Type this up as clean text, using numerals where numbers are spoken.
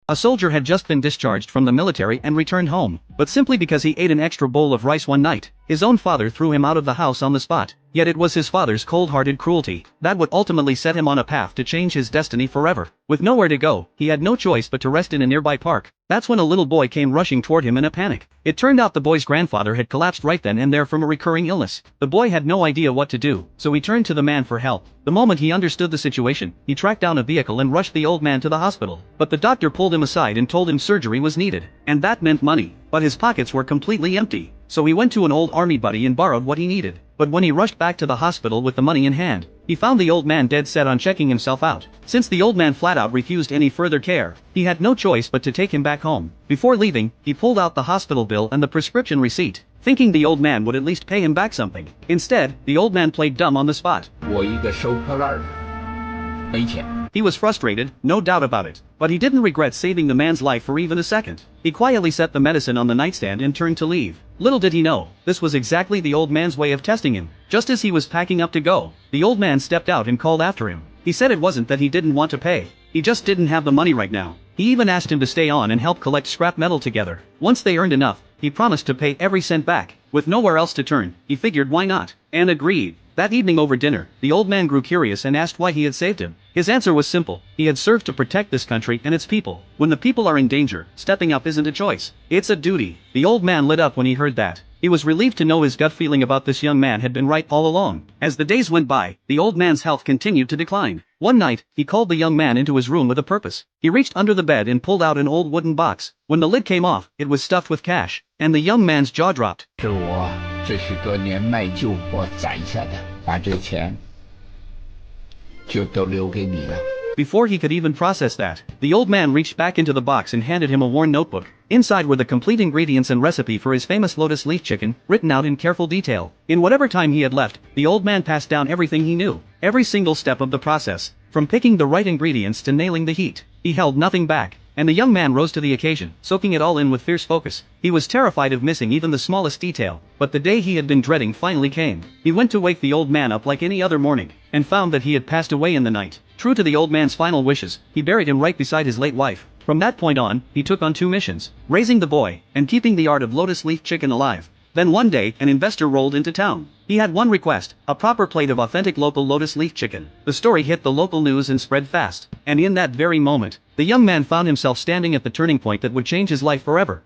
A soldier had just been discharged from the military and returned home, but simply because he ate an extra bowl of rice one night, his own father threw him out of the house on the spot. Yet it was his father's cold-hearted cruelty that would ultimately set him on a path to change his destiny forever. With nowhere to go, he had no choice but to rest in a nearby park. That's when a little boy came rushing toward him in a panic. It turned out the boy's grandfather had collapsed right then and there from a recurring illness. The boy had no idea what to do, so he turned to the man for help. The moment he understood the situation, he tracked down a vehicle and rushed the old man to the hospital. But the doctor pulled him aside and told him surgery was needed, and that meant money. But his pockets were completely empty. So he went to an old army buddy and borrowed what he needed. But when he rushed back to the hospital with the money in hand, he found the old man dead set on checking himself out. Since the old man flat out refused any further care, he had no choice but to take him back home. Before leaving, he pulled out the hospital bill and the prescription receipt, thinking the old man would at least pay him back something. Instead, the old man played dumb on the spot. He was frustrated, no doubt about it, but he didn't regret saving the man's life for even a second. He quietly set the medicine on the nightstand and turned to leave. Little did he know, this was exactly the old man's way of testing him. Just as he was packing up to go, the old man stepped out and called after him. He said it wasn't that he didn't want to pay, he just didn't have the money right now. He even asked him to stay on and help collect scrap metal together. Once they earned enough, he promised to pay every cent back. With nowhere else to turn, he figured why not, and agreed. That evening over dinner, the old man grew curious and asked why he had saved him. His answer was simple: he had served to protect this country and its people. When the people are in danger, stepping up isn't a choice, it's a duty. The old man lit up when he heard that. He was relieved to know his gut feeling about this young man had been right all along. As the days went by, the old man's health continued to decline. One night, he called the young man into his room with a purpose. He reached under the bed and pulled out an old wooden box. When the lid came off, it was stuffed with cash, and the young man's jaw dropped. Before he could even process that, the old man reached back into the box and handed him a worn notebook. Inside were the complete ingredients and recipe for his famous lotus leaf chicken, written out in careful detail. In whatever time he had left, the old man passed down everything he knew, every single step of the process, from picking the right ingredients to nailing the heat. He held nothing back, and the young man rose to the occasion, soaking it all in with fierce focus. He was terrified of missing even the smallest detail, but the day he had been dreading finally came. He went to wake the old man up like any other morning, and found that he had passed away in the night. True to the old man's final wishes, he buried him right beside his late wife. From that point on, he took on two missions: raising the boy, and keeping the art of lotus leaf chicken alive. Then one day, an investor rolled into town. He had one request: a proper plate of authentic local lotus leaf chicken. The story hit the local news and spread fast. And in that very moment, the young man found himself standing at the turning point that would change his life forever.